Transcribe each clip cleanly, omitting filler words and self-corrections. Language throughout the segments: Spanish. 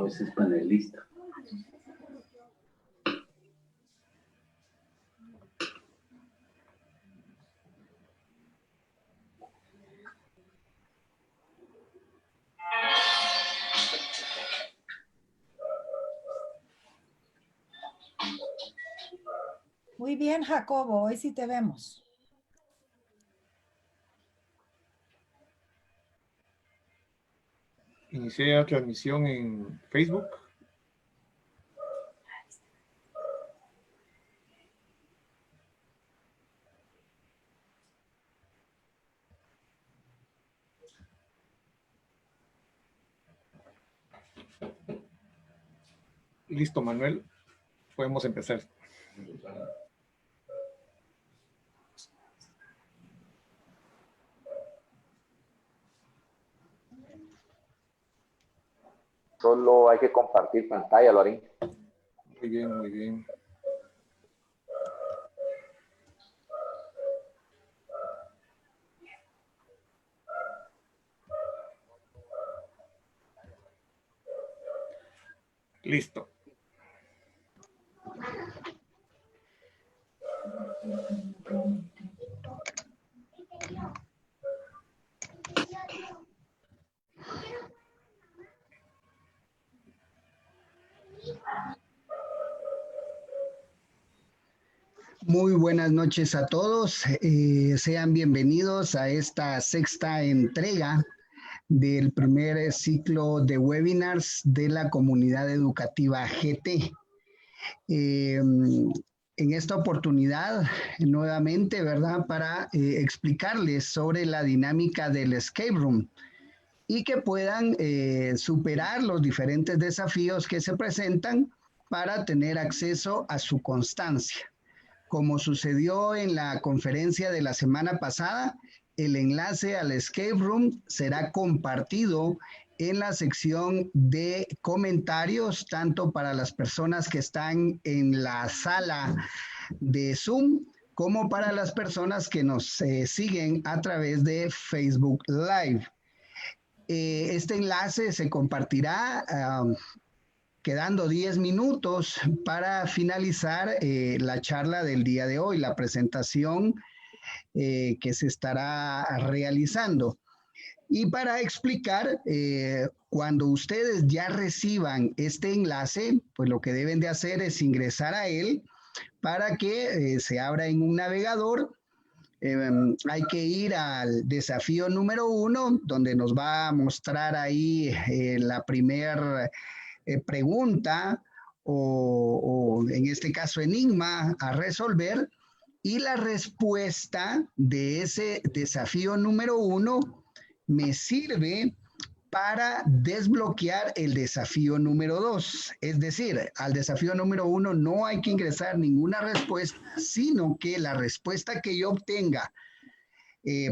ese es panelista. Muy bien, Jacobo, hoy sí te vemos. Inicié la transmisión en Facebook. Listo, Manuel. Podemos empezar. Solo hay que compartir pantalla, Lorín. Muy bien, muy bien. Listo. Muy buenas noches a todos. Sean bienvenidos a esta sexta entrega del primer ciclo de webinars de la comunidad educativa GT. En esta oportunidad, nuevamente, ¿verdad? Para explicarles sobre la dinámica del escape room y que puedan superar los diferentes desafíos que se presentan para tener acceso a su constancia. Como sucedió en la conferencia de la semana pasada, el enlace al escape room será compartido en la sección de comentarios, tanto para las personas que están en la sala de Zoom, como para las personas que nos siguen a través de Facebook Live. Este enlace se compartirá quedando 10 minutos para finalizar la charla del día de hoy, la presentación que se estará realizando. Y para explicar, cuando ustedes ya reciban este enlace, pues lo que deben de hacer es ingresar a él para que se abra en un navegador. Hay que ir al desafío número 1, donde nos va a mostrar ahí la primera pregunta o en este caso enigma a resolver, y la respuesta de ese desafío número 1 me sirve para desbloquear el desafío número 2. Es decir, al desafío número 1 no hay que ingresar ninguna respuesta, sino que la respuesta que yo obtenga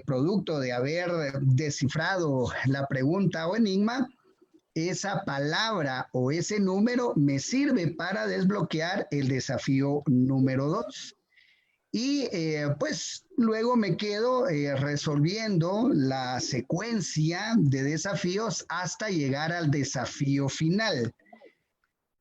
producto de haber descifrado la pregunta o enigma, esa palabra o ese número me sirve para desbloquear el desafío número 2. Y pues luego me quedo resolviendo la secuencia de desafíos hasta llegar al desafío final.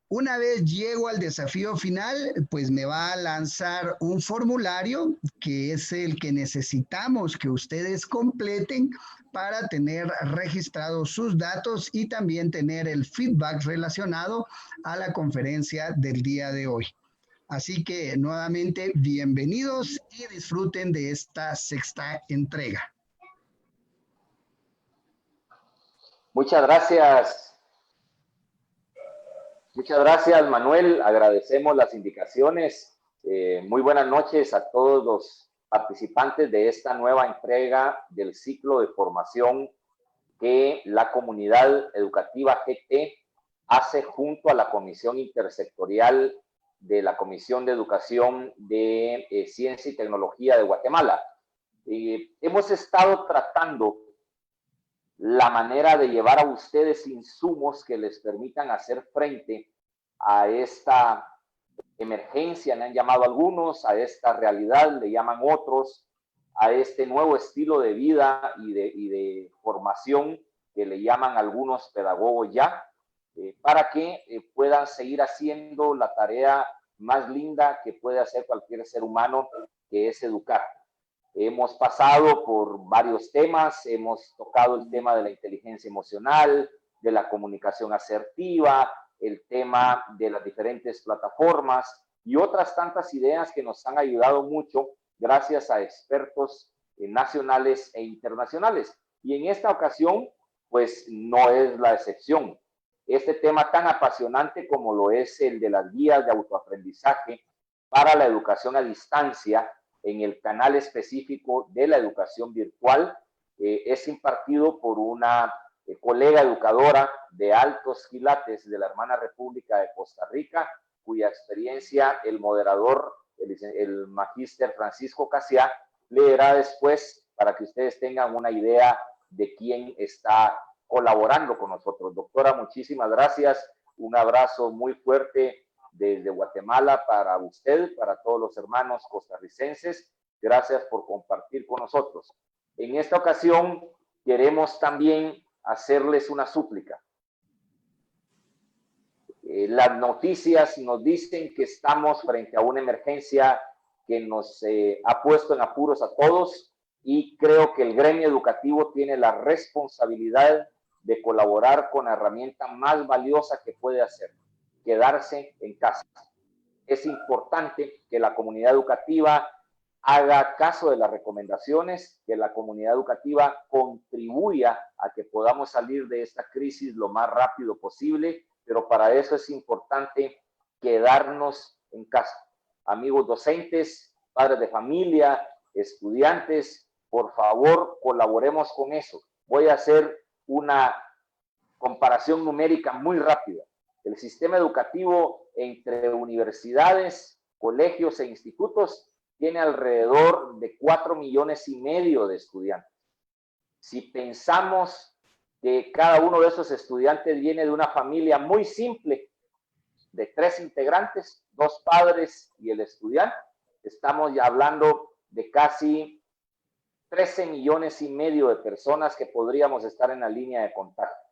Una vez llego al desafío final, pues me va a lanzar un formulario que es el que necesitamos que ustedes completen para tener registrados sus datos y también tener el feedback relacionado a la conferencia del día de hoy. Así que nuevamente bienvenidos y disfruten de esta sexta entrega. Muchas gracias. Muchas gracias, Manuel. Agradecemos las indicaciones. Muy buenas noches a todos los participantes de esta nueva entrega del ciclo de formación que la comunidad educativa GT hace junto a la Comisión Intersectorial de la Comisión de Educación de Ciencia y Tecnología de Guatemala. Hemos estado tratando la manera de llevar a ustedes insumos que les permitan hacer frente a esta emergencia, le han llamado algunos, a esta realidad, le llaman otros, a este nuevo estilo de vida y de formación que le llaman algunos pedagogos ya. para que puedan seguir haciendo la tarea más linda que puede hacer cualquier ser humano, que es educar. Hemos pasado por varios temas, hemos tocado el tema de la inteligencia emocional, de la comunicación asertiva, el tema de las diferentes plataformas y otras tantas ideas que nos han ayudado mucho gracias a expertos nacionales e internacionales. Y en esta ocasión, pues no es la excepción. Este tema tan apasionante como lo es el de las guías de autoaprendizaje para la educación a distancia en el canal específico de la educación virtual, es impartido por una colega educadora de altos quilates de la hermana República de Costa Rica, cuya experiencia el moderador, el magíster Francisco Casiá, leerá después para que ustedes tengan una idea de quién está colaborando con nosotros. Doctora, muchísimas gracias. Un abrazo muy fuerte desde Guatemala para usted, para todos los hermanos costarricenses. Gracias por compartir con nosotros. En esta ocasión queremos también hacerles una súplica. Las noticias nos dicen que estamos frente a una emergencia que nos ha puesto en apuros a todos, y creo que el gremio educativo tiene la responsabilidad de colaborar con la herramienta más valiosa que puede hacer: quedarse en casa. Es importante que la comunidad educativa haga caso de las recomendaciones, que la comunidad educativa contribuya a que podamos salir de esta crisis lo más rápido posible, pero para eso es importante quedarnos en casa. Amigos docentes, padres de familia, estudiantes, por favor, colaboremos con eso. Voy a hacer una comparación numérica muy rápida. El sistema educativo entre universidades, colegios e institutos tiene alrededor de 4,5 millones de estudiantes. Si pensamos que cada uno de esos estudiantes viene de una familia muy simple, de 3 integrantes, 2 padres y el estudiante, estamos ya hablando de casi 13,5 millones de personas que podríamos estar en la línea de contacto.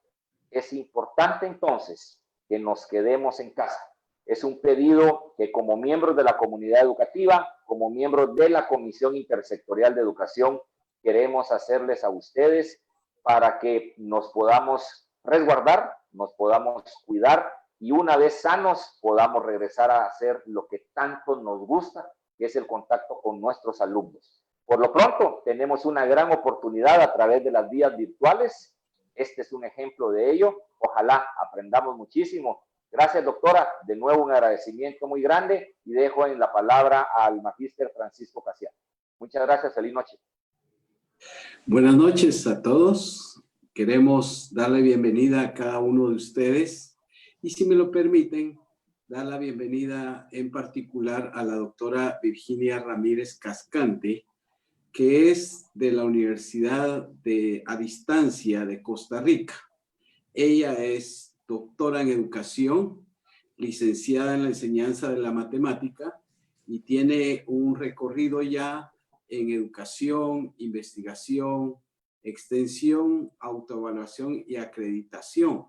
Es importante entonces que nos quedemos en casa. Es un pedido que, como miembros de la comunidad educativa, como miembros de la Comisión Intersectorial de Educación, queremos hacerles a ustedes para que nos podamos resguardar, nos podamos cuidar y una vez sanos podamos regresar a hacer lo que tanto nos gusta, que es el contacto con nuestros alumnos. Por lo pronto, tenemos una gran oportunidad a través de las vías virtuales. Este es un ejemplo de ello. Ojalá aprendamos muchísimo. Gracias, doctora. De nuevo, un agradecimiento muy grande y dejo en la palabra al magíster Francisco Casiá. Muchas gracias. Feliz noche. Buenas noches a todos. Queremos darle bienvenida a cada uno de ustedes y, si me lo permiten, dar la bienvenida en particular a la doctora Virginia Ramírez Cascante, que es de la Universidad a Distancia de Costa Rica. Ella es doctora en educación, licenciada en la enseñanza de la matemática y tiene un recorrido ya en educación, investigación, extensión, autoevaluación y acreditación.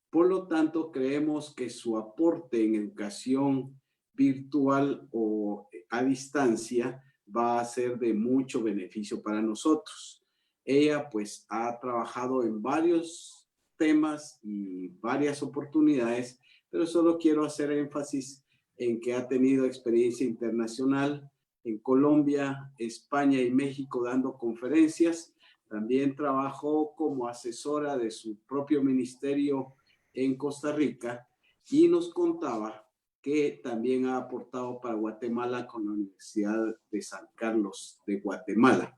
Por lo tanto, creemos que su aporte en educación virtual o a distancia va a ser de mucho beneficio para nosotros. Ella pues ha trabajado en varios temas y varias oportunidades, pero solo quiero hacer énfasis en que ha tenido experiencia internacional en Colombia, España y México dando conferencias. También trabajó como asesora de su propio ministerio en Costa Rica y nos contaba que también ha aportado para Guatemala con la Universidad de San Carlos de Guatemala.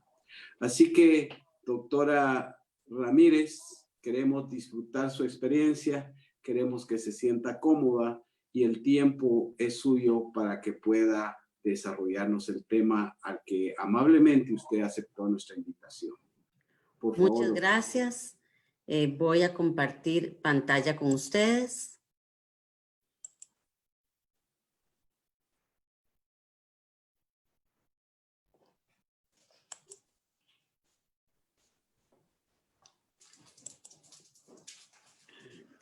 Así que, doctora Ramírez, queremos disfrutar su experiencia, queremos que se sienta cómoda y el tiempo es suyo para que pueda desarrollarnos el tema al que amablemente usted aceptó nuestra invitación. Por favor. Muchas gracias. Voy a compartir pantalla con ustedes.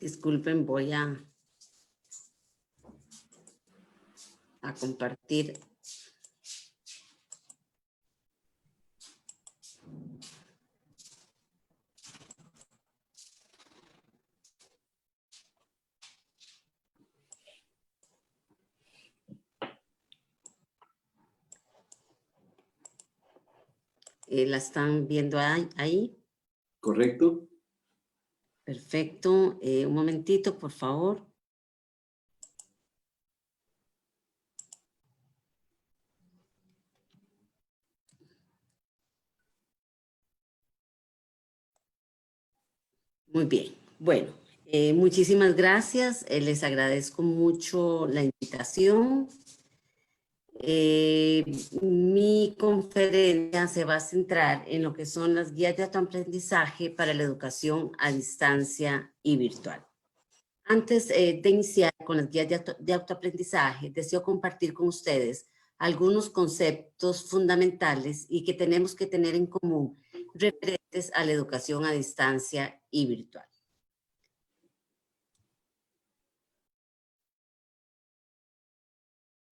Disculpen, voy a compartir. ¿La están viendo ahí? ¿Correcto? Perfecto. Un momentito, por favor. Muy bien. Bueno, muchísimas gracias. Les agradezco mucho la invitación. Mi conferencia se va a centrar en lo que son las guías de autoaprendizaje para la educación a distancia y virtual. Antes de iniciar con las guías de autoaprendizaje, deseo compartir con ustedes algunos conceptos fundamentales y que tenemos que tener en común referentes a la educación a distancia y virtual.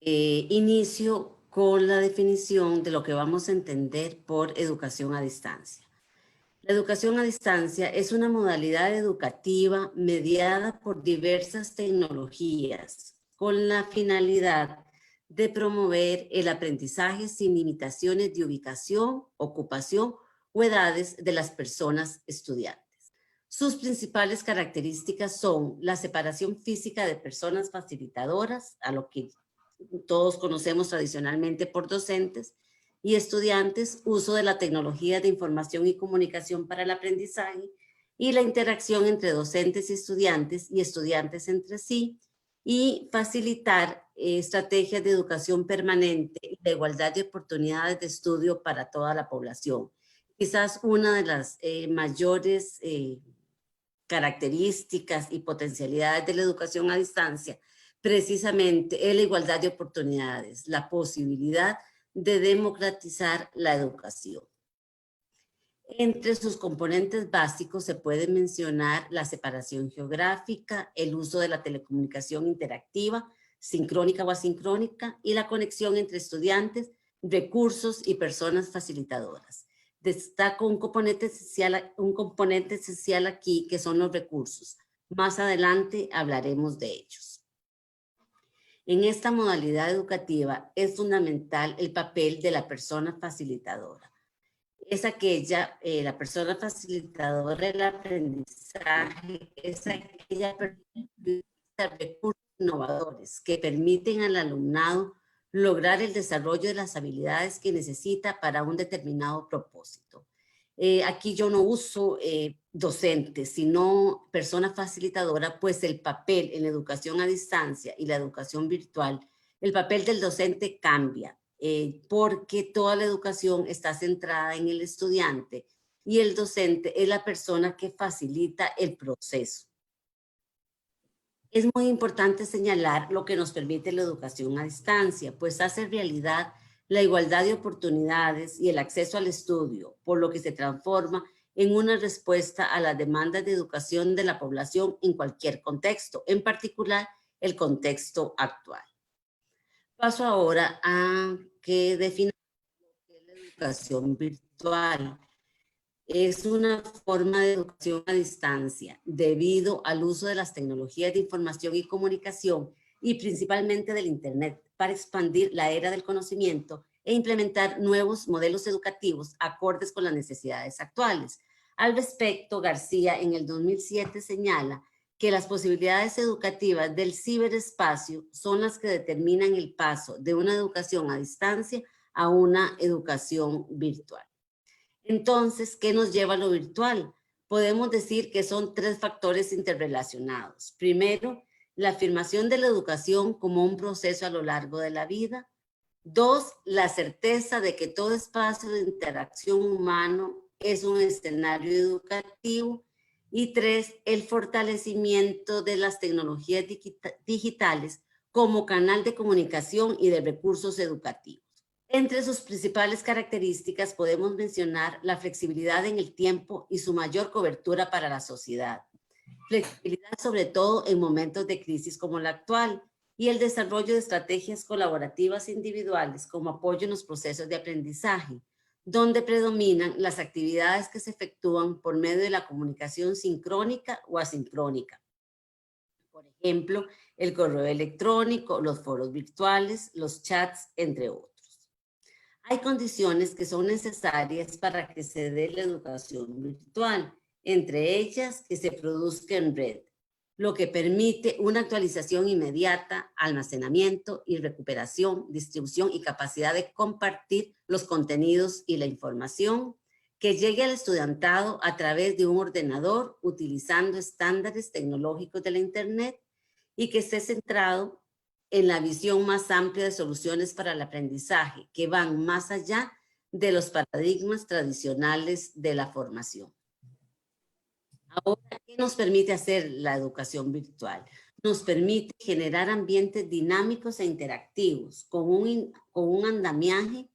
Inicio con la definición de lo que vamos a entender por educación a distancia. La educación a distancia es una modalidad educativa mediada por diversas tecnologías con la finalidad de promover el aprendizaje sin limitaciones de ubicación, ocupación o edades de las personas estudiantes. Sus principales características son la separación física de personas facilitadoras, a lo que todos conocemos tradicionalmente por docentes, y estudiantes, uso de la tecnología de información y comunicación para el aprendizaje, y la interacción entre docentes y estudiantes entre sí, y facilitar estrategias de educación permanente y de igualdad de oportunidades de estudio para toda la población. Quizás una de las mayores características y potencialidades de la educación a distancia precisamente es la igualdad de oportunidades, la posibilidad de democratizar la educación. Entre sus componentes básicos se puede mencionar la separación geográfica, el uso de la telecomunicación interactiva, sincrónica o asincrónica, y la conexión entre estudiantes, recursos y personas facilitadoras. Destaco un componente esencial aquí, que son los recursos. Más adelante hablaremos de ellos. En esta modalidad educativa es fundamental el papel de la persona facilitadora. Es aquella, la persona facilitadora del aprendizaje, es aquella persona que utiliza recursos innovadores que permiten al alumnado lograr el desarrollo de las habilidades que necesita para un determinado propósito. Aquí yo no uso docente, sino persona facilitadora, pues el papel en la educación a distancia y la educación virtual, el papel del docente cambia, porque toda la educación está centrada en el estudiante y el docente es la persona que facilita el proceso. Es muy importante señalar lo que nos permite la educación a distancia, pues hace realidad la igualdad de oportunidades y el acceso al estudio, por lo que se transforma en una respuesta a las demandas de educación de la población en cualquier contexto, en particular el contexto actual. Paso ahora a que definamos la educación virtual. Es una forma de educación a distancia debido al uso de las tecnologías de información y comunicación y principalmente del Internet para expandir la era del conocimiento e implementar nuevos modelos educativos acordes con las necesidades actuales. Al respecto, García en el 2007 señala que las posibilidades educativas del ciberespacio son las que determinan el paso de una educación a distancia a una educación virtual. Entonces, ¿qué nos lleva a lo virtual? Podemos decir que son tres factores interrelacionados. Primero, la afirmación de la educación como un proceso a lo largo de la vida. Dos, la certeza de que todo espacio de interacción humano es un escenario educativo. Y tres, el fortalecimiento de las tecnologías digitales como canal de comunicación y de recursos educativos. Entre sus principales características podemos mencionar la flexibilidad en el tiempo y su mayor cobertura para la sociedad. Flexibilidad sobre todo en momentos de crisis como la actual y el desarrollo de estrategias colaborativas individuales como apoyo en los procesos de aprendizaje, donde predominan las actividades que se efectúan por medio de la comunicación sincrónica o asincrónica. Por ejemplo, el correo electrónico, los foros virtuales, los chats, entre otros. Hay condiciones que son necesarias para que se dé la educación virtual, entre ellas que se produzca en red, lo que permite una actualización inmediata, almacenamiento y recuperación, distribución y capacidad de compartir los contenidos y la información que llegue al estudiantado a través de un ordenador utilizando estándares tecnológicos de la Internet y que esté centrado en la visión más amplia de soluciones para el aprendizaje que van más allá de los paradigmas tradicionales de la formación. Ahora, ¿qué nos permite hacer la educación virtual? Nos permite generar ambientes dinámicos e interactivos con un andamiaje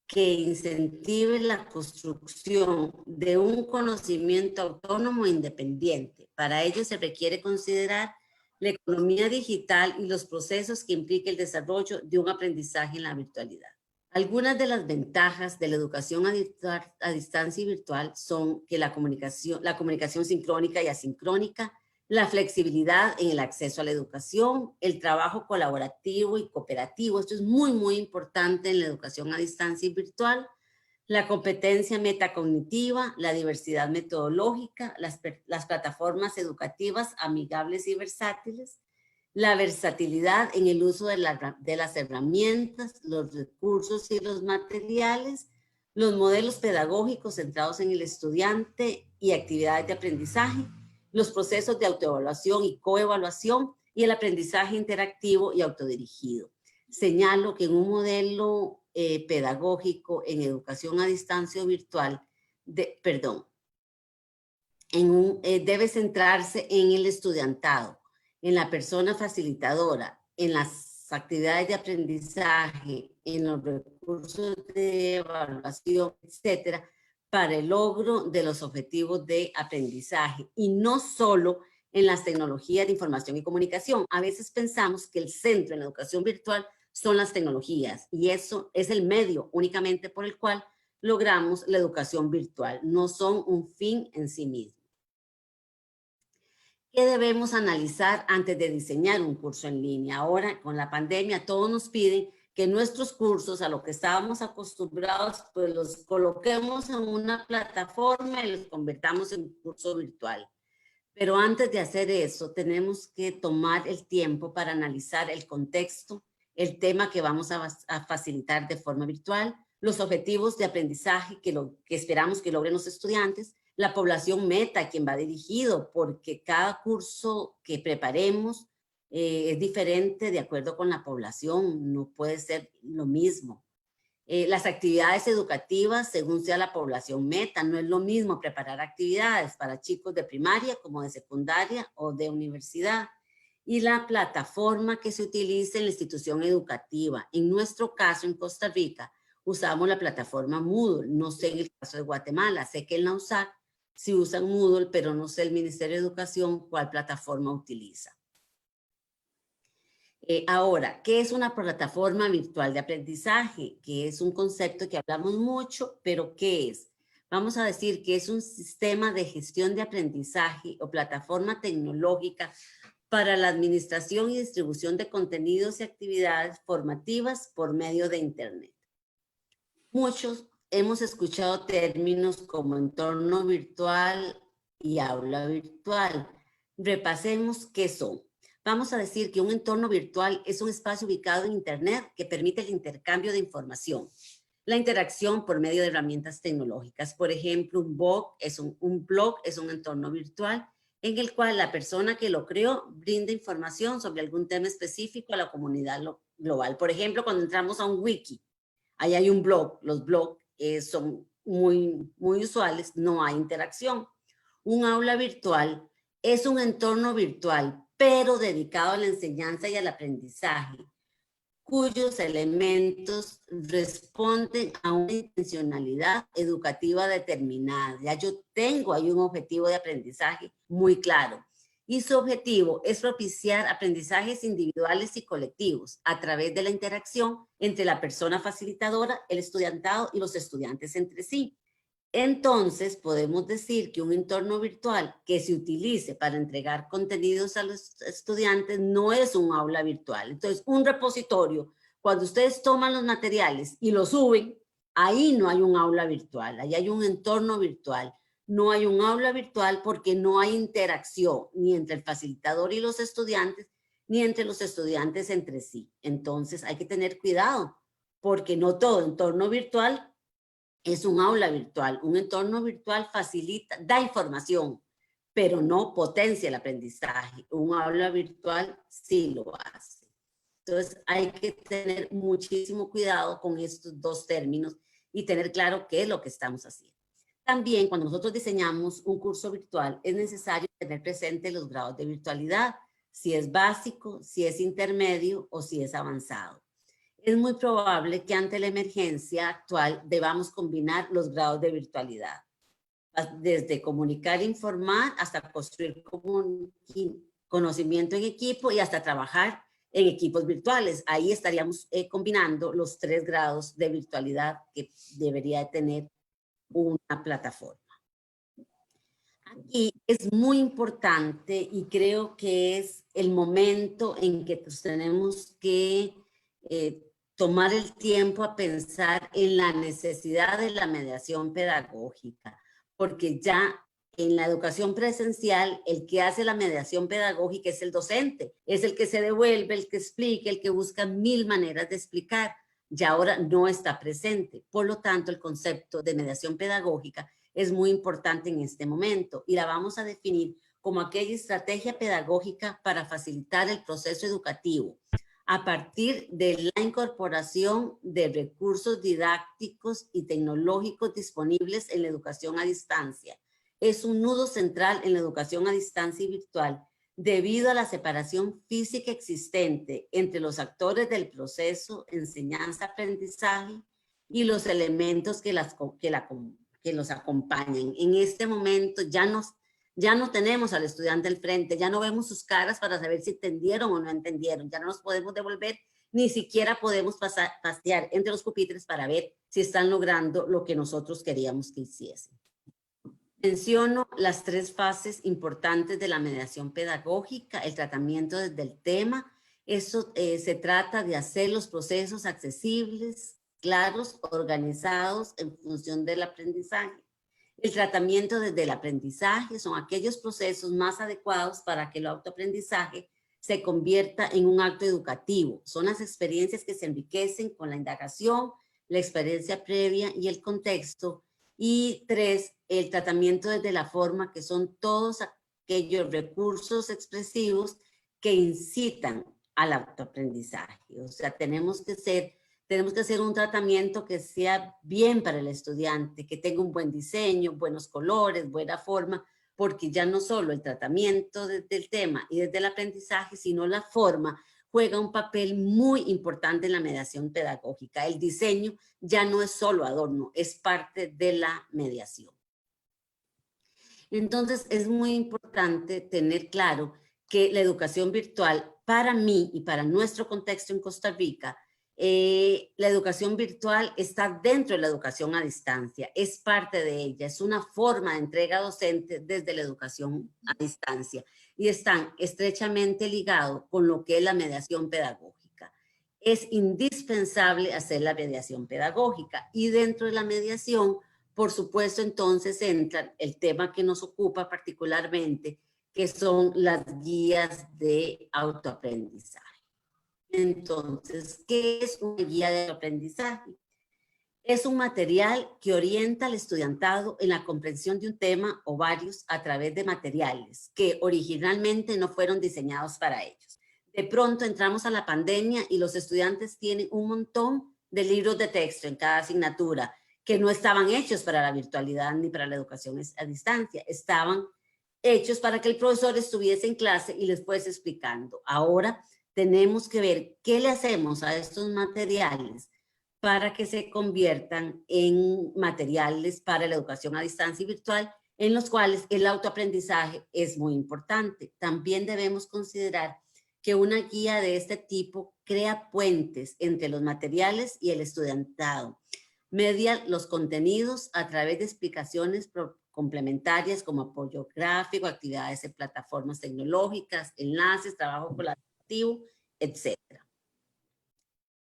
que incentive la construcción de un conocimiento autónomo e independiente. Para ello se requiere considerar la economía digital y los procesos que implica el desarrollo de un aprendizaje en la virtualidad. Algunas de las ventajas de la educación a distancia y virtual son que la comunicación sincrónica y asincrónica, la flexibilidad en el acceso a la educación, el trabajo colaborativo y cooperativo. Esto es muy, muy importante en la educación a distancia y virtual. La competencia metacognitiva, la diversidad metodológica, las plataformas educativas amigables y versátiles, la versatilidad en el uso de las herramientas, los recursos y los materiales, los modelos pedagógicos centrados en el estudiante y actividades de aprendizaje, los procesos de autoevaluación y coevaluación y el aprendizaje interactivo y autodirigido. Señalo que en un modelo pedagógico en educación a distancia o virtual, debe centrarse en el estudiantado, en la persona facilitadora, en las actividades de aprendizaje, en los recursos de evaluación, etcétera, para el logro de los objetivos de aprendizaje y no solo en las tecnologías de información y comunicación. A veces pensamos que el centro en la educación virtual son las tecnologías y eso es el medio únicamente por el cual logramos la educación virtual. No son un fin en sí mismo. ¿Qué debemos analizar antes de diseñar un curso en línea? Ahora, con la pandemia, todos nos piden que nuestros cursos, a lo que estábamos acostumbrados, pues los coloquemos en una plataforma y los convertamos en un curso virtual. Pero antes de hacer eso, tenemos que tomar el tiempo para analizar el contexto, el tema que vamos a facilitar de forma virtual, los objetivos de aprendizaje que esperamos que logren los estudiantes, la población meta a quien va dirigido, porque cada curso que preparemos es diferente de acuerdo con la población, no puede ser lo mismo. Las actividades educativas según sea la población meta, no es lo mismo preparar actividades para chicos de primaria como de secundaria o de universidad. Y la plataforma que se utiliza en la institución educativa. En nuestro caso, en Costa Rica, usamos la plataforma Moodle. No sé en el caso de Guatemala, sé que en la USAC sí usan Moodle, pero no sé el Ministerio de Educación cuál plataforma utiliza. Ahora, ¿qué es una plataforma virtual de aprendizaje? Que es un concepto que hablamos mucho, pero ¿qué es? Vamos a decir que es un sistema de gestión de aprendizaje o plataforma tecnológica para la administración y distribución de contenidos y actividades formativas por medio de Internet. Muchos hemos escuchado términos como entorno virtual y aula virtual. Repasemos qué son. Vamos a decir que un entorno virtual es un espacio ubicado en Internet que permite el intercambio de información, la interacción por medio de herramientas tecnológicas. Por ejemplo, un blog es un entorno virtual en el cual la persona que lo creó brinda información sobre algún tema específico a la comunidad global. Por ejemplo, cuando entramos a un wiki, ahí hay un blog. Los blogs son muy usuales, no hay interacción. Un aula virtual es un entorno virtual, pero dedicado a la enseñanza y al aprendizaje, cuyos elementos responden a una intencionalidad educativa determinada. Ya yo tengo ahí un objetivo de aprendizaje muy claro. y su objetivo es propiciar aprendizajes individuales y colectivos a través de la interacción entre la persona facilitadora, el estudiantado y los estudiantes entre sí. Entonces, podemos decir que un entorno virtual que se utilice para entregar contenidos a los estudiantes no es un aula virtual. Entonces, un repositorio, cuando ustedes toman los materiales y los suben, ahí no hay un aula virtual, ahí hay un entorno virtual. No hay un aula virtual porque no hay interacción ni entre el facilitador y los estudiantes, ni entre los estudiantes entre sí. Entonces, hay que tener cuidado porque no todo entorno virtual es un aula virtual. Un entorno virtual facilita, da información, pero no potencia el aprendizaje. Un aula virtual sí lo hace. Entonces hay que tener muchísimo cuidado con estos dos términos y tener claro qué es lo que estamos haciendo. También cuando nosotros diseñamos un curso virtual es necesario tener presente los grados de virtualidad, si es básico, si es intermedio o si es avanzado. Es muy probable que ante la emergencia actual debamos combinar los grados de virtualidad, desde comunicar e informar hasta construir conocimiento en equipo y hasta trabajar en equipos virtuales. Ahí estaríamos combinando los 3 grados de virtualidad que debería tener una plataforma. Aquí es muy importante y creo que es el momento en que tenemos que tomar el tiempo a pensar en la necesidad de la mediación pedagógica, porque ya en la educación presencial el que hace la mediación pedagógica es el docente, es el que se devuelve, el que explica, el que busca 1000 maneras de explicar, y ahora no está presente. Por lo tanto, el concepto de mediación pedagógica es muy importante en este momento y la vamos a definir como aquella estrategia pedagógica para facilitar el proceso educativo a partir de la incorporación de recursos didácticos y tecnológicos disponibles en la educación a distancia. Es un nudo central en la educación a distancia y virtual debido a la separación física existente entre los actores del proceso enseñanza-aprendizaje y los elementos que los acompañan. En este momento ya no tenemos al estudiante al frente, ya no vemos sus caras para saber si entendieron o no entendieron, ya no nos podemos devolver, ni siquiera podemos pasear entre los pupitres para ver si están logrando lo que nosotros queríamos que hiciesen. Menciono las 3 fases importantes de la mediación pedagógica, el tratamiento desde el tema. Eso se trata de hacer los procesos accesibles, claros, organizados en función del aprendizaje. El tratamiento desde el aprendizaje son aquellos procesos más adecuados para que el autoaprendizaje se convierta en un acto educativo. Son las experiencias que se enriquecen con la indagación, la experiencia previa y el contexto. Y 3, el tratamiento desde la forma, que son todos aquellos recursos expresivos que incitan al autoaprendizaje. O sea, tenemos que hacer un tratamiento que sea bien para el estudiante, que tenga un buen diseño, buenos colores, buena forma, porque ya no solo el tratamiento desde el tema y desde el aprendizaje, sino la forma juega un papel muy importante en la mediación pedagógica. El diseño ya no es solo adorno, es parte de la mediación. Entonces, es muy importante tener claro que la educación virtual, para mí y para nuestro contexto en Costa Rica, la educación virtual está dentro de la educación a distancia, es parte de ella, es una forma de entrega docente desde la educación a distancia y están estrechamente ligados con lo que es la mediación pedagógica. Es indispensable hacer la mediación pedagógica y dentro de la mediación, por supuesto, entonces entra el tema que nos ocupa particularmente, que son las guías de autoaprendizaje. Entonces, ¿qué es una guía de aprendizaje? Es un material que orienta al estudiantado en la comprensión de un tema o varios a través de materiales que originalmente no fueron diseñados para ellos. De pronto entramos a la pandemia y los estudiantes tienen un montón de libros de texto en cada asignatura que no estaban hechos para la virtualidad ni para la educación a distancia. Estaban hechos para que el profesor estuviese en clase y les fuese explicando. Ahora tenemos que ver qué le hacemos a estos materiales para que se conviertan en materiales para la educación a distancia y virtual en los cuales el autoaprendizaje es muy importante. También debemos considerar que una guía de este tipo crea puentes entre los materiales y el estudiantado, media los contenidos a través de explicaciones complementarias como apoyo gráfico, actividades en plataformas tecnológicas, enlaces, trabajo colaborativo, etc.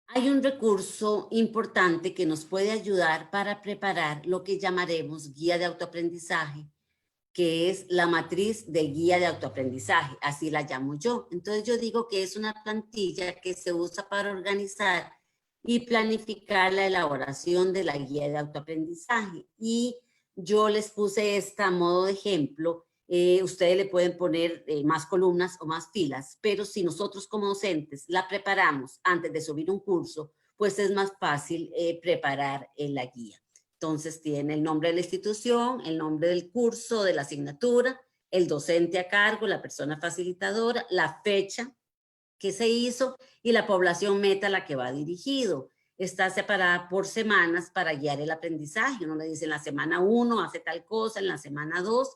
Hay un recurso importante que nos puede ayudar para preparar lo que llamaremos guía de autoaprendizaje, que es la matriz de guía de autoaprendizaje, así la llamo yo. Entonces yo digo que es una plantilla que se usa para organizar y planificar la elaboración de la guía de autoaprendizaje. Y yo les puse esta a modo de ejemplo. Ustedes le pueden poner más columnas o más filas, pero si nosotros como docentes la preparamos antes de subir un curso, pues es más fácil preparar la guía. Entonces tiene el nombre de la institución, el nombre del curso, de la asignatura, el docente a cargo, la persona facilitadora, la fecha que se hizo y la población meta a la que va dirigido. Está separada por semanas para guiar el aprendizaje. Uno le dice en la semana 1 hace tal cosa, en la semana 2,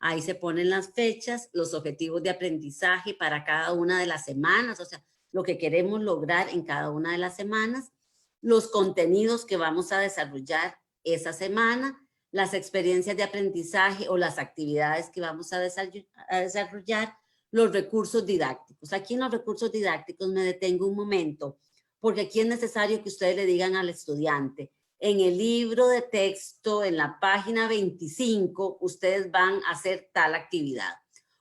ahí se ponen las fechas, los objetivos de aprendizaje para cada una de las semanas, o sea, lo que queremos lograr en cada una de las semanas, los contenidos que vamos a desarrollar esa semana, las experiencias de aprendizaje o las actividades que vamos a desarrollar, los recursos didácticos. Aquí en los recursos didácticos me detengo un momento, porque aquí es necesario que ustedes le digan al estudiante, en el libro de texto, en la página 25, ustedes van a hacer tal actividad.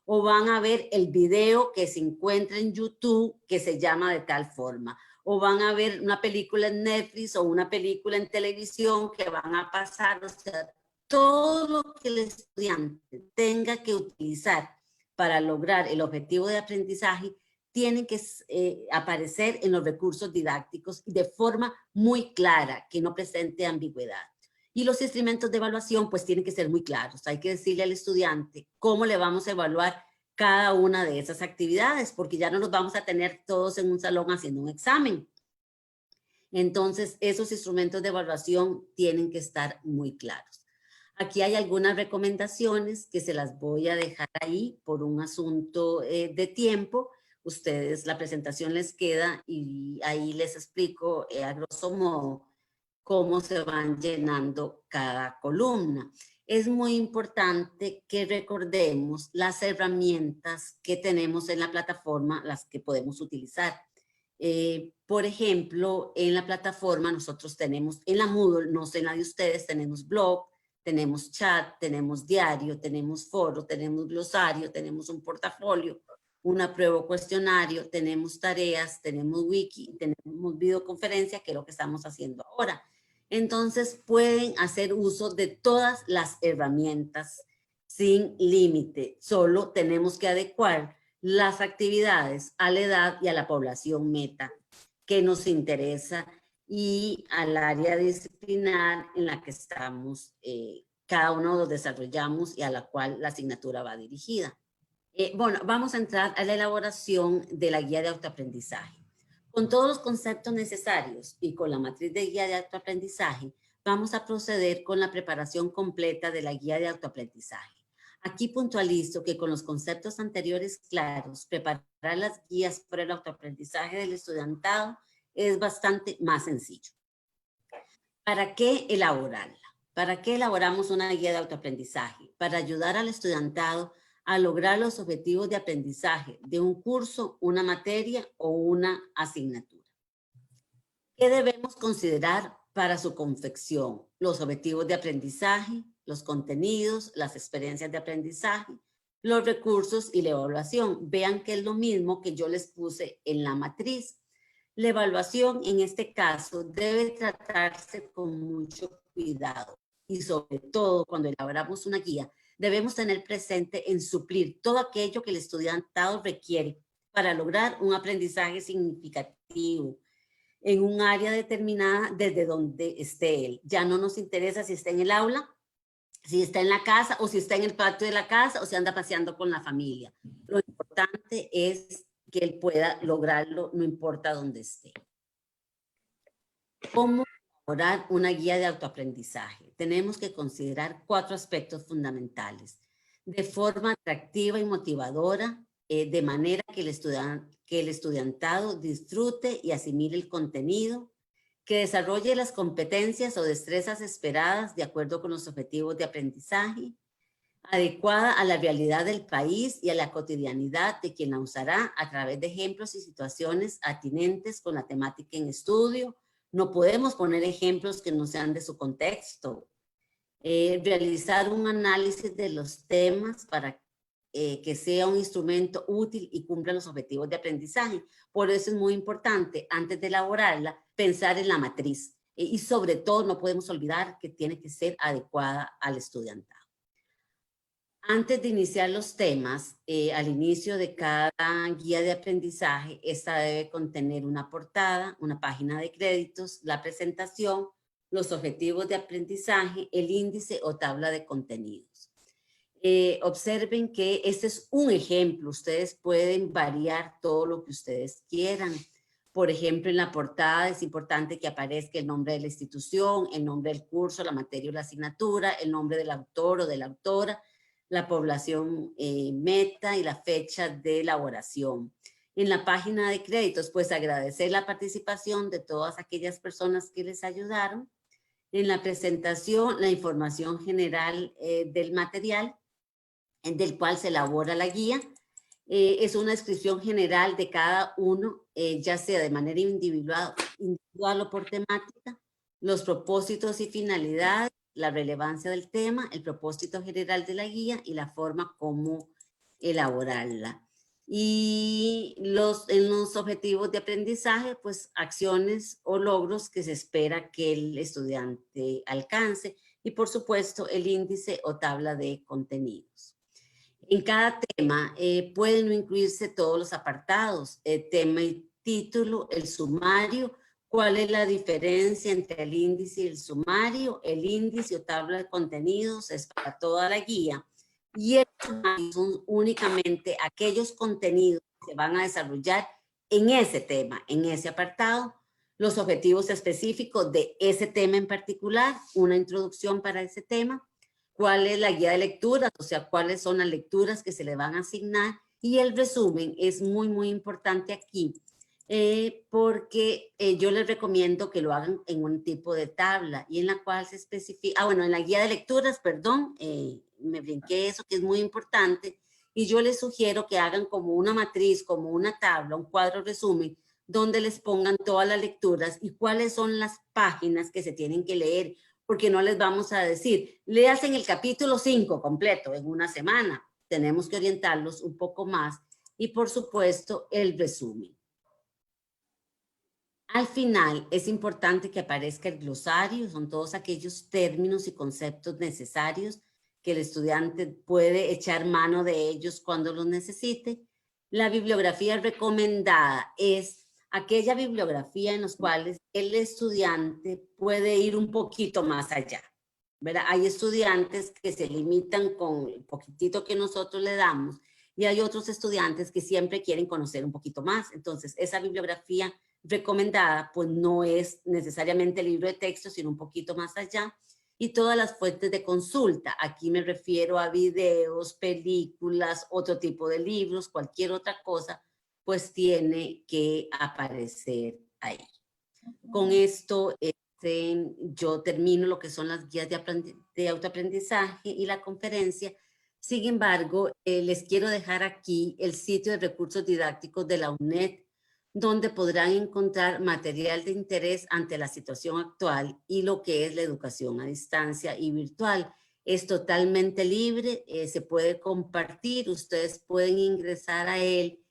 O van a ver el video que se encuentra en YouTube que se llama de tal forma. O van a ver una película en Netflix o una película en televisión que van a pasar. O sea, todo lo que el estudiante tenga que utilizar para lograr el objetivo de aprendizaje tienen que aparecer en los recursos didácticos de forma muy clara, que no presente ambigüedad. Y los instrumentos de evaluación pues tienen que ser muy claros. Hay que decirle al estudiante cómo le vamos a evaluar cada una de esas actividades, porque ya no nos vamos a tener todos en un salón haciendo un examen. Entonces, esos instrumentos de evaluación tienen que estar muy claros. Aquí hay algunas recomendaciones que se las voy a dejar ahí por un asunto de tiempo. Ustedes, la presentación les queda y ahí les explico a grosso modo cómo se van llenando cada columna. Es muy importante que recordemos las herramientas que tenemos en la plataforma, las que podemos utilizar. Por ejemplo, en la plataforma nosotros tenemos, en la Moodle, no sé en la de ustedes, tenemos blog, tenemos chat, tenemos diario, tenemos foro, tenemos glosario, tenemos un portafolio, una prueba o cuestionario, tenemos tareas, tenemos wiki, tenemos videoconferencia, que es lo que estamos haciendo ahora. Entonces pueden hacer uso de todas las herramientas sin límite. Solo tenemos que adecuar las actividades a la edad y a la población meta que nos interesa y al área disciplinar en la que estamos, cada uno los desarrollamos y a la cual la asignatura va dirigida. Bueno, vamos a entrar a la elaboración de la guía de autoaprendizaje. Con todos los conceptos necesarios y con la matriz de guía de autoaprendizaje, vamos a proceder con la preparación completa de la guía de autoaprendizaje. Aquí puntualizo que con los conceptos anteriores claros, preparar las guías para el autoaprendizaje del estudiantado es bastante más sencillo. ¿Para qué elaborarla? ¿Para qué elaboramos una guía de autoaprendizaje? Para ayudar al estudiantado a lograr los objetivos de aprendizaje de un curso, una materia o una asignatura. ¿Qué debemos considerar para su confección? Los objetivos de aprendizaje, los contenidos, las experiencias de aprendizaje, los recursos y la evaluación. Vean que es lo mismo que yo les puse en la matriz. La evaluación en este caso debe tratarse con mucho cuidado y sobre todo cuando elaboramos una guía debemos tener presente en suplir todo aquello que el estudiantado requiere para lograr un aprendizaje significativo en un área determinada desde donde esté él. Ya no nos interesa si está en el aula, si está en la casa o si está en el patio de la casa o si anda paseando con la familia. Lo importante es que él pueda lograrlo, no importa dónde esté. ¿Cómo elaborar una guía de autoaprendizaje, tenemos que considerar 4 aspectos fundamentales. De forma atractiva y motivadora, de manera que el estudiantado disfrute y asimile el contenido, que desarrolle las competencias o destrezas esperadas de acuerdo con los objetivos de aprendizaje, adecuada a la realidad del país y a la cotidianidad de quien la usará a través de ejemplos y situaciones atinentes con la temática en estudio. No podemos poner ejemplos que no sean de su contexto. Realizar un análisis de los temas para que sea un instrumento útil y cumpla los objetivos de aprendizaje. Por eso es muy importante, antes de elaborarla, pensar en la matriz. Y sobre todo no podemos olvidar que tiene que ser adecuada al estudiantado. Antes de iniciar los temas, al inicio de cada guía de aprendizaje, esta debe contener una portada, una página de créditos, la presentación, los objetivos de aprendizaje, el índice o tabla de contenidos. Observen que este es un ejemplo. Ustedes pueden variar todo lo que ustedes quieran. Por ejemplo, en la portada es importante que aparezca el nombre de la institución, el nombre del curso, la materia o la asignatura, el nombre del autor o de la autora, la población meta y la fecha de elaboración. En la página de créditos, pues agradecer la participación de todas aquellas personas que les ayudaron. En la presentación, la información general del material del cual se elabora la guía. Es una descripción general de cada uno, ya sea de manera individual o por temática, los propósitos y finalidades, la relevancia del tema, el propósito general de la guía y la forma como elaborarla. Y en los objetivos de aprendizaje, pues acciones o logros que se espera que el estudiante alcance y por supuesto el índice o tabla de contenidos. En cada tema pueden incluirse todos los apartados, tema y título, el sumario. ¿Cuál es la diferencia entre el índice y el sumario? El índice o tabla de contenidos es para toda la guía y el sumario son únicamente aquellos contenidos que se van a desarrollar en ese tema, en ese apartado, los objetivos específicos de ese tema en particular, una introducción para ese tema, cuál es la guía de lecturas, o sea, cuáles son las lecturas que se le van a asignar, y el resumen es muy, muy importante aquí, porque yo les recomiendo que lo hagan en un tipo de tabla, y en la cual se especifica, bueno, en la guía de lecturas, perdón, me brinqué eso que es muy importante, y yo les sugiero que hagan como una matriz, como una tabla, un cuadro resumen, donde les pongan todas las lecturas y cuáles son las páginas que se tienen que leer, porque no les vamos a decir, léanse el capítulo 5 completo en una semana. Tenemos que orientarlos un poco más y, por supuesto, el resumen. Al final, es importante que aparezca el glosario, son todos aquellos términos y conceptos necesarios que el estudiante puede echar mano de ellos cuando los necesite. La bibliografía recomendada es aquella bibliografía en las cuales el estudiante puede ir un poquito más allá, ¿verdad? Hay estudiantes que se limitan con el poquitito que nosotros le damos y hay otros estudiantes que siempre quieren conocer un poquito más. Entonces, esa bibliografía recomendada, pues no es necesariamente el libro de texto, sino un poquito más allá. Y todas las fuentes de consulta, aquí me refiero a videos, películas, otro tipo de libros, cualquier otra cosa, pues tiene que aparecer ahí. Con esto yo termino lo que son las guías de autoaprendizaje y la conferencia. Sin embargo, les quiero dejar aquí el sitio de recursos didácticos de la UNED, donde podrán encontrar material de interés ante la situación actual y lo que es la educación a distancia y virtual. Es totalmente libre, se puede compartir, ustedes pueden ingresar a él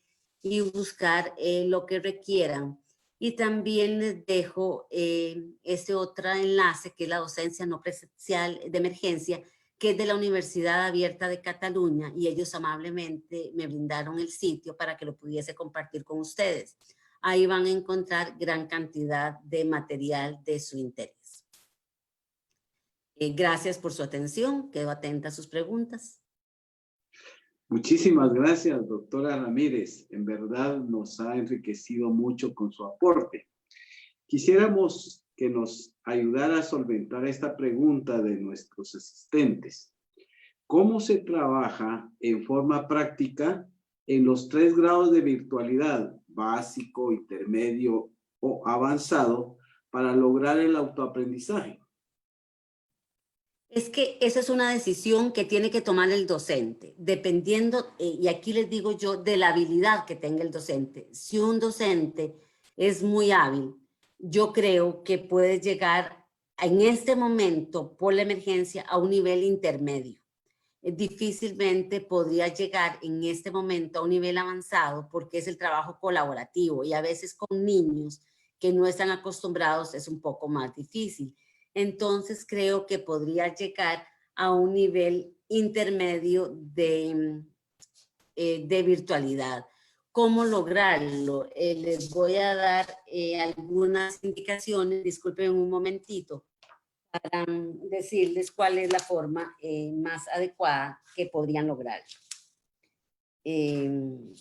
y buscar lo que requieran. Y también les dejo este otro enlace que es la docencia no presencial de emergencia, que es de la Universidad Abierta de Cataluña, y ellos amablemente me brindaron el sitio para que lo pudiese compartir con ustedes. Ahí van a encontrar gran cantidad de material de su interés. Gracias por su atención, quedo atenta a sus preguntas. Muchísimas gracias, doctora Ramírez. En verdad nos ha enriquecido mucho con su aporte. Quisiéramos que nos ayudara a solventar esta pregunta de nuestros asistentes. ¿Cómo se trabaja en forma práctica en los 3 grados de virtualidad, básico, intermedio o avanzado, para lograr el autoaprendizaje? Es que esa es una decisión que tiene que tomar el docente, dependiendo, y aquí les digo yo, de la habilidad que tenga el docente. Si un docente es muy hábil, yo creo que puede llegar en este momento, por la emergencia, a un nivel intermedio. Difícilmente podría llegar en este momento a un nivel avanzado porque es el trabajo colaborativo y a veces con niños que no están acostumbrados es un poco más difícil. Entonces creo que podría llegar a un nivel intermedio de virtualidad. ¿Cómo lograrlo? Les voy a dar algunas indicaciones, disculpen un momentito, para decirles cuál es la forma más adecuada que podrían lograr. En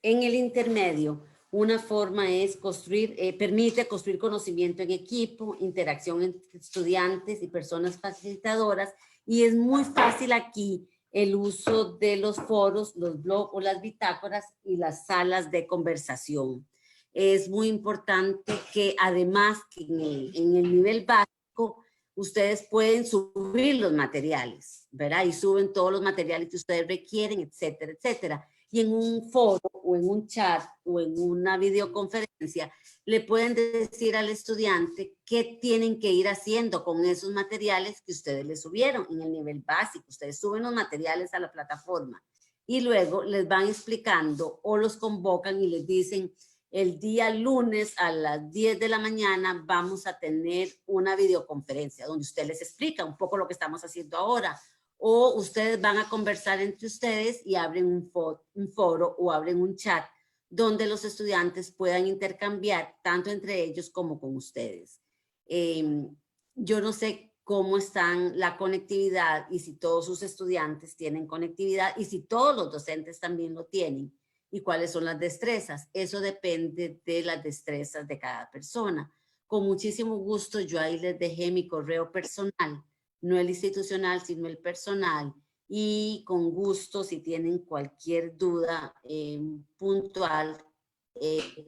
el intermedio, una forma es construir, permite construir conocimiento en equipo, interacción entre estudiantes y personas facilitadoras, y es muy fácil aquí el uso de los foros, los blogs o las bitácoras y las salas de conversación. Es muy importante que además que en el nivel básico ustedes pueden subir los materiales, ¿verdad? Y suben todos los materiales que ustedes requieren, etcétera, etcétera. Y en un foro o en un chat o en una videoconferencia le pueden decir al estudiante qué tienen que ir haciendo con esos materiales que ustedes les subieron en el nivel básico. Ustedes suben los materiales a la plataforma y luego les van explicando o los convocan y les dicen: el día lunes a las 10 de la mañana vamos a tener una videoconferencia donde usted les explica un poco lo que estamos haciendo ahora. O ustedes van a conversar entre ustedes y abren un foro o abren un chat donde los estudiantes puedan intercambiar tanto entre ellos como con ustedes. Yo no sé cómo están la conectividad y si todos sus estudiantes tienen conectividad y si todos los docentes también lo tienen y cuáles son las destrezas. Eso depende de las destrezas de cada persona. Con muchísimo gusto yo ahí les dejé mi correo personal, no el institucional, sino el personal, y con gusto, si tienen cualquier duda puntual,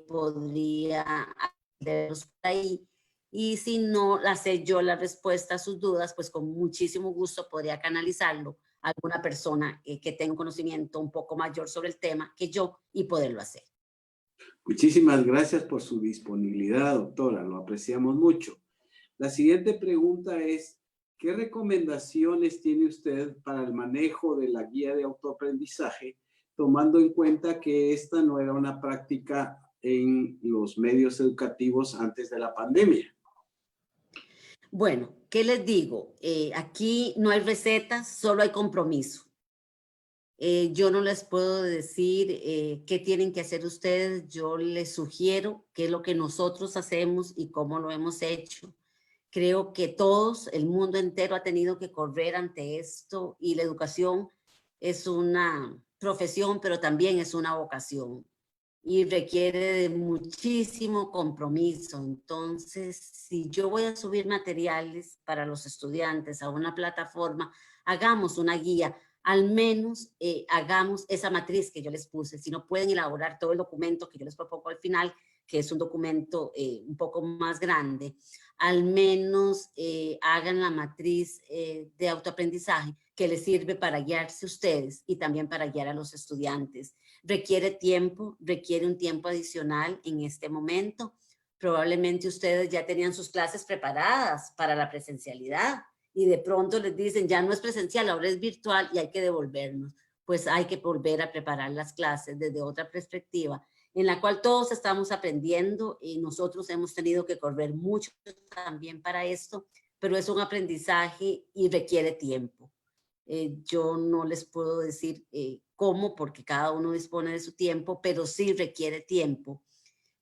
podría hacerlos por ahí, y si no la sé yo la respuesta a sus dudas, pues con muchísimo gusto podría canalizarlo a alguna persona que tenga un conocimiento un poco mayor sobre el tema que yo y poderlo hacer. Muchísimas gracias por su disponibilidad, doctora, lo apreciamos mucho. La siguiente pregunta es: ¿qué recomendaciones tiene usted para el manejo de la guía de autoaprendizaje, tomando en cuenta que esta no era una práctica en los medios educativos antes de la pandemia? Bueno, ¿qué les digo? Aquí no hay recetas, solo hay compromiso. Yo no les puedo decir qué tienen que hacer ustedes. Yo les sugiero qué es lo que nosotros hacemos y cómo lo hemos hecho. Creo que todos, el mundo entero ha tenido que correr ante esto, y la educación es una profesión, pero también es una vocación y requiere de muchísimo compromiso. Entonces, si yo voy a subir materiales para los estudiantes a una plataforma, hagamos una guía, al menos hagamos esa matriz que yo les puse. Si no pueden elaborar todo el documento que yo les propongo al final, que es un documento un poco más grande, al menos hagan la matriz de autoaprendizaje que les sirve para guiarse ustedes y también para guiar a los estudiantes. Requiere tiempo, requiere un tiempo adicional en este momento. Probablemente ustedes ya tenían sus clases preparadas para la presencialidad y de pronto les dicen: ya no es presencial, ahora es virtual y hay que devolvernos. Pues hay que volver a preparar las clases desde otra perspectiva, en la cual todos estamos aprendiendo y nosotros hemos tenido que correr mucho también para esto, pero es un aprendizaje y requiere tiempo. Yo no les puedo decir cómo, porque cada uno dispone de su tiempo, pero sí requiere tiempo.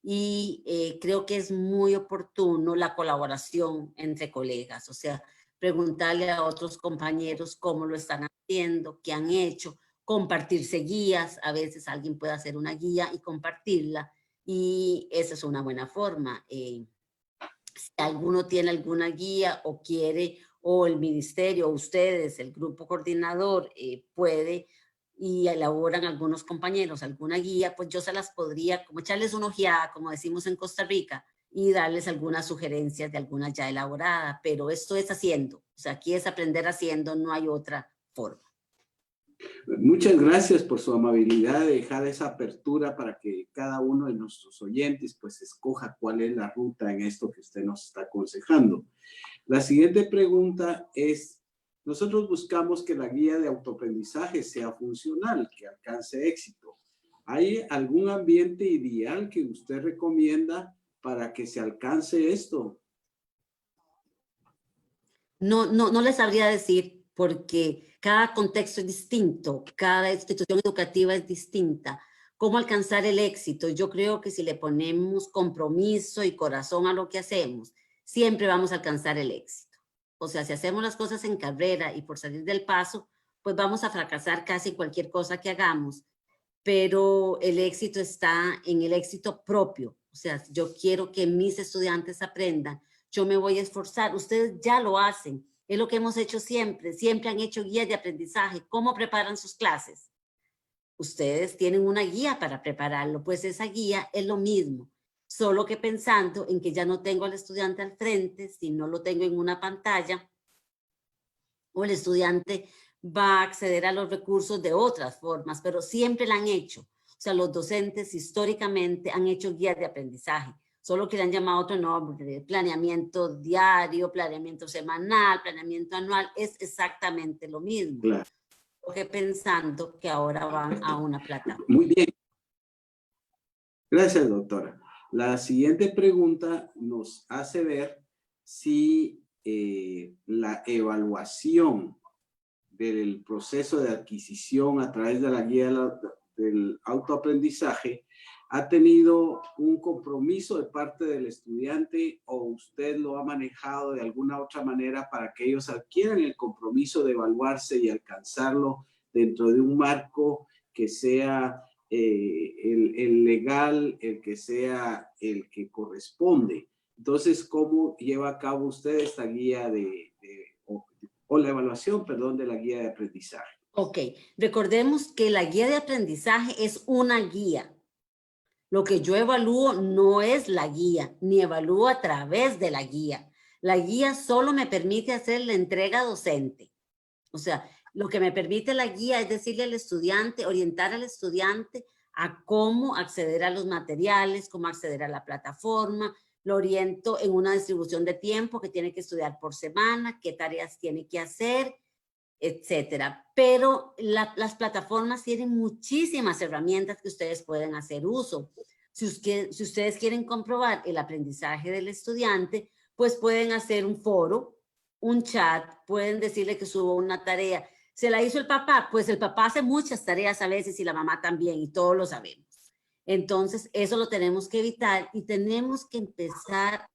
Y creo que es muy oportuno la colaboración entre colegas, o sea, preguntarle a otros compañeros cómo lo están haciendo, qué han hecho, compartirse guías. A veces alguien puede hacer una guía y compartirla, y esa es una buena forma. Si alguno tiene alguna guía o quiere, o el ministerio, o ustedes, el grupo coordinador, puede y elaboran algunos compañeros alguna guía, pues yo se las podría, como echarles una ojeada, como decimos en Costa Rica, y darles algunas sugerencias de algunas ya elaboradas, pero esto es haciendo, o sea, aquí es aprender haciendo, no hay otra forma. Muchas gracias por su amabilidad de dejar esa apertura para que cada uno de nuestros oyentes pues escoja cuál es la ruta en esto que usted nos está aconsejando. La siguiente pregunta es, nosotros buscamos que la guía de autoaprendizaje sea funcional, que alcance éxito. ¿Hay algún ambiente ideal que usted recomienda para que se alcance esto? No les sabría decir porque cada contexto es distinto, cada institución educativa es distinta. ¿Cómo alcanzar el éxito? Yo creo que si le ponemos compromiso y corazón a lo que hacemos, siempre vamos a alcanzar el éxito. O sea, si hacemos las cosas en carrera y por salir del paso, pues vamos a fracasar casi cualquier cosa que hagamos. Pero el éxito está en el éxito propio. O sea, yo quiero que mis estudiantes aprendan. Yo me voy a esforzar. Ustedes ya lo hacen. Es lo que hemos hecho siempre. Siempre han hecho guías de aprendizaje. ¿Cómo preparan sus clases? Ustedes tienen una guía para prepararlo. Pues esa guía es lo mismo. Solo que pensando en que ya no tengo al estudiante al frente, sino lo tengo en una pantalla, o el estudiante va a acceder a los recursos de otras formas, pero siempre la han hecho. O sea, los docentes históricamente han hecho guías de aprendizaje, solo que le han llamado otro nombre, planeamiento diario, planeamiento semanal, planeamiento anual, es exactamente lo mismo. Claro. Porque pensando que ahora van a una plataforma. Muy bien. Gracias, doctora. La siguiente pregunta nos hace ver si la evaluación del proceso de adquisición a través de la guía del autoaprendizaje ha tenido un compromiso de parte del estudiante o usted lo ha manejado de alguna otra manera para que ellos adquieran el compromiso de evaluarse y alcanzarlo dentro de un marco que sea el legal, el que sea el que corresponde. Entonces, ¿cómo lleva a cabo usted esta guía o la evaluación, perdón, de la guía de aprendizaje? Ok, recordemos que la guía de aprendizaje es una guía. Lo que yo evalúo no es la guía, ni evalúo a través de la guía. La guía solo me permite hacer la entrega docente. O sea, lo que me permite la guía es decirle al estudiante, orientar al estudiante a cómo acceder a los materiales, cómo acceder a la plataforma. Lo oriento en una distribución de tiempo que tiene que estudiar por semana, qué tareas tiene que hacer, etcétera. Pero las plataformas tienen muchísimas herramientas que ustedes pueden hacer uso. Si ustedes quieren comprobar el aprendizaje del estudiante, pues pueden hacer un foro, un chat, pueden decirle que subo una tarea. ¿Se la hizo el papá? Pues el papá hace muchas tareas a veces y la mamá también, y todos lo sabemos. Entonces, eso lo tenemos que evitar y tenemos que empezar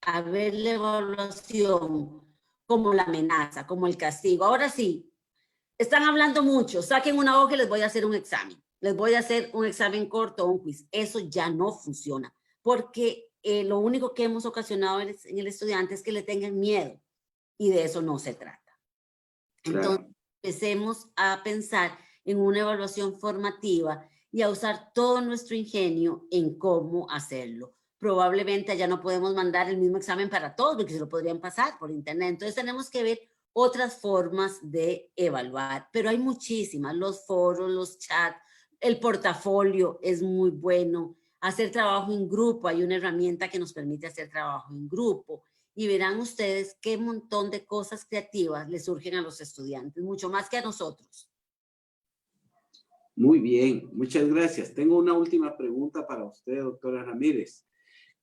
a ver la evaluación como la amenaza, como el castigo. Ahora sí, están hablando mucho, saquen una hoja y les voy a hacer un examen. Les voy a hacer un examen corto o un quiz. Eso ya no funciona, porque lo único que hemos ocasionado en el estudiante es que le tengan miedo y de eso no se trata. Entonces, empecemos a pensar en una evaluación formativa y a usar todo nuestro ingenio en cómo hacerlo. Probablemente ya no podemos mandar el mismo examen para todos porque se lo podrían pasar por internet. Entonces tenemos que ver otras formas de evaluar, pero hay muchísimas, los foros, los chats, el portafolio es muy bueno, hacer trabajo en grupo, hay una herramienta que nos permite hacer trabajo en grupo y verán ustedes qué montón de cosas creativas le surgen a los estudiantes, mucho más que a nosotros. Muy bien, muchas gracias. Tengo una última pregunta para usted, doctora Ramírez.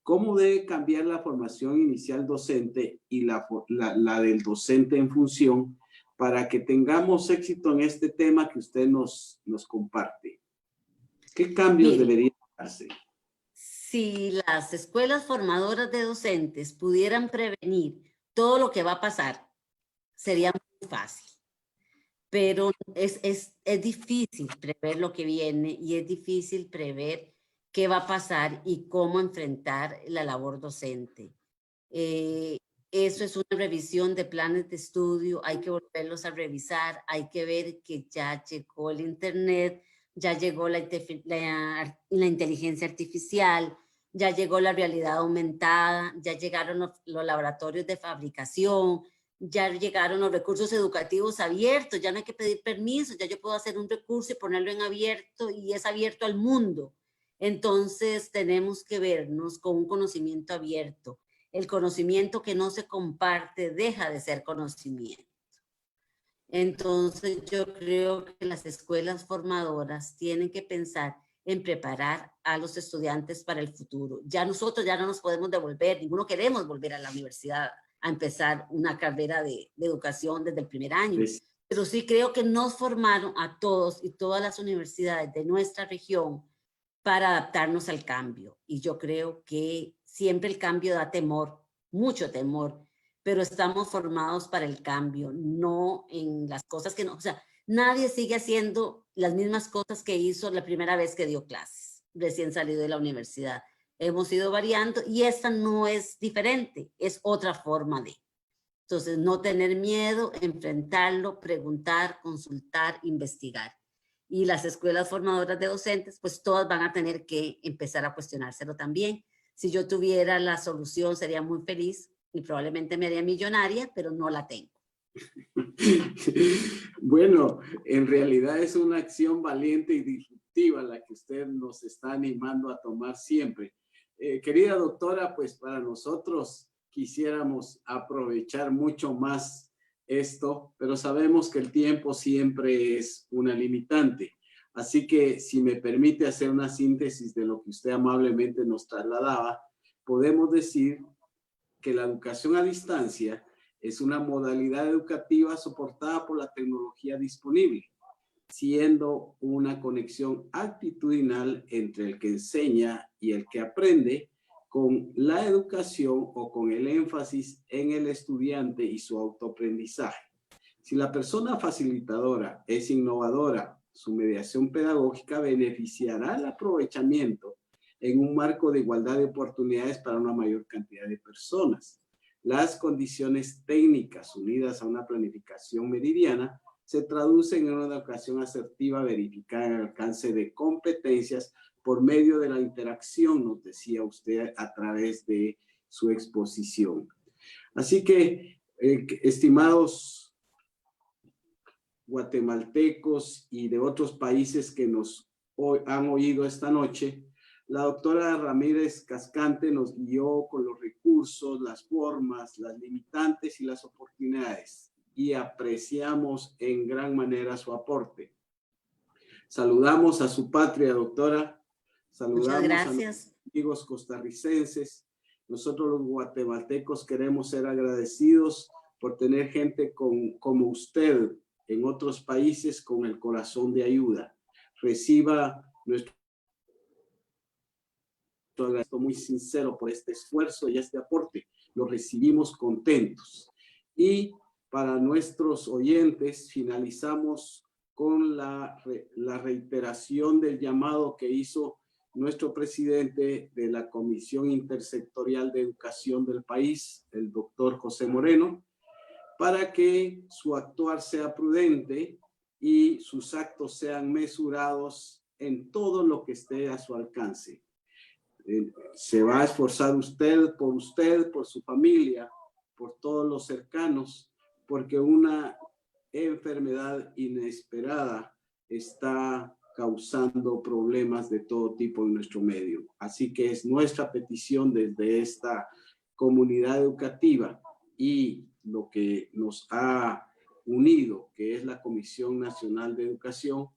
¿Cómo debe cambiar la formación inicial docente y la del docente en función para que tengamos éxito en este tema que usted nos comparte? ¿Qué cambios deberían hacerse? Si las escuelas formadoras de docentes pudieran prevenir todo lo que va a pasar, sería muy fácil. Pero es difícil prever lo que viene y es difícil prever qué va a pasar y cómo enfrentar la labor docente. Eso es una revisión de planes de estudio, hay que volverlos a revisar, hay que ver que ya llegó el internet, ya llegó la inteligencia artificial, ya llegó la realidad aumentada, ya llegaron los laboratorios de fabricación, ya llegaron los recursos educativos abiertos, ya no hay que pedir permiso, ya yo puedo hacer un recurso y ponerlo en abierto y es abierto al mundo. Entonces tenemos que vernos con un conocimiento abierto. El conocimiento que no se comparte deja de ser conocimiento. Entonces yo creo que las escuelas formadoras tienen que pensar en preparar a los estudiantes para el futuro. Ya nosotros ya no nos podemos devolver, ninguno queremos volver a la universidad a empezar una carrera de educación desde el primer año. Pero sí creo que nos formaron a todos y todas las universidades de nuestra región para adaptarnos al cambio. Y yo creo que siempre el cambio da temor, mucho temor, pero estamos formados para el cambio, no en las cosas que no, o sea, nadie sigue haciendo las mismas cosas que hizo la primera vez que dio clases, recién salido de la universidad. Hemos ido variando y esta no es diferente, es otra forma de. Entonces, no tener miedo, enfrentarlo, preguntar, consultar, investigar. Y las escuelas formadoras de docentes, pues todas van a tener que empezar a cuestionárselo también. Si yo tuviera la solución, sería muy feliz y probablemente me haría millonaria, pero no la tengo. Bueno, en realidad es una acción valiente y disruptiva la que usted nos está animando a tomar siempre. Querida doctora, pues para nosotros quisiéramos aprovechar mucho más esto, pero sabemos que el tiempo siempre es una limitante. Así que si me permite hacer una síntesis de lo que usted amablemente nos trasladaba, podemos decir que la educación a distancia es una modalidad educativa soportada por la tecnología disponible, siendo una conexión actitudinal entre el que enseña y el que aprende, con la educación o con el énfasis en el estudiante y su autoaprendizaje. Si la persona facilitadora es innovadora, su mediación pedagógica beneficiará el aprovechamiento en un marco de igualdad de oportunidades para una mayor cantidad de personas. Las condiciones técnicas unidas a una planificación meridiana se traducen en una educación asertiva verificada en el alcance de competencias por medio de la interacción, nos decía usted a través de su exposición. Así que, estimados guatemaltecos y de otros países que nos han oído esta noche, la doctora Ramírez Cascante nos guió con los recursos, las formas, las limitantes y las oportunidades, y apreciamos en gran manera su aporte. Saludamos a su patria, doctora. Saludamos a los amigos costarricenses. Nosotros los guatemaltecos queremos ser agradecidos por tener gente como usted en otros países con el corazón de ayuda. Reciba nuestro agradecimiento muy sincero por este esfuerzo y este aporte. Lo recibimos contentos. Y para nuestros oyentes, finalizamos con la reiteración del llamado que hizo nuestro presidente de la Comisión Intersectorial de Educación del país, el doctor José Moreno, para que su actuar sea prudente y sus actos sean mesurados en todo lo que esté a su alcance. Se va a esforzar usted, por su familia, por todos los cercanos, porque una enfermedad inesperada está causando problemas de todo tipo en nuestro medio. Así que es nuestra petición desde esta comunidad educativa y lo que nos ha unido, que es la Comisión Nacional de Educación,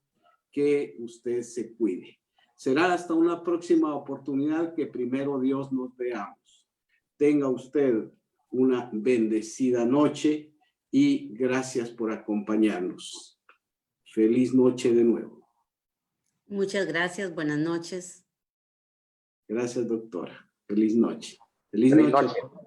que usted se cuide. Será hasta una próxima oportunidad que primero Dios nos veamos. Tenga usted una bendecida noche y gracias por acompañarnos. Feliz noche de nuevo. Muchas gracias, buenas noches. Gracias, doctora. Feliz noche. Feliz Feliz noche. noche.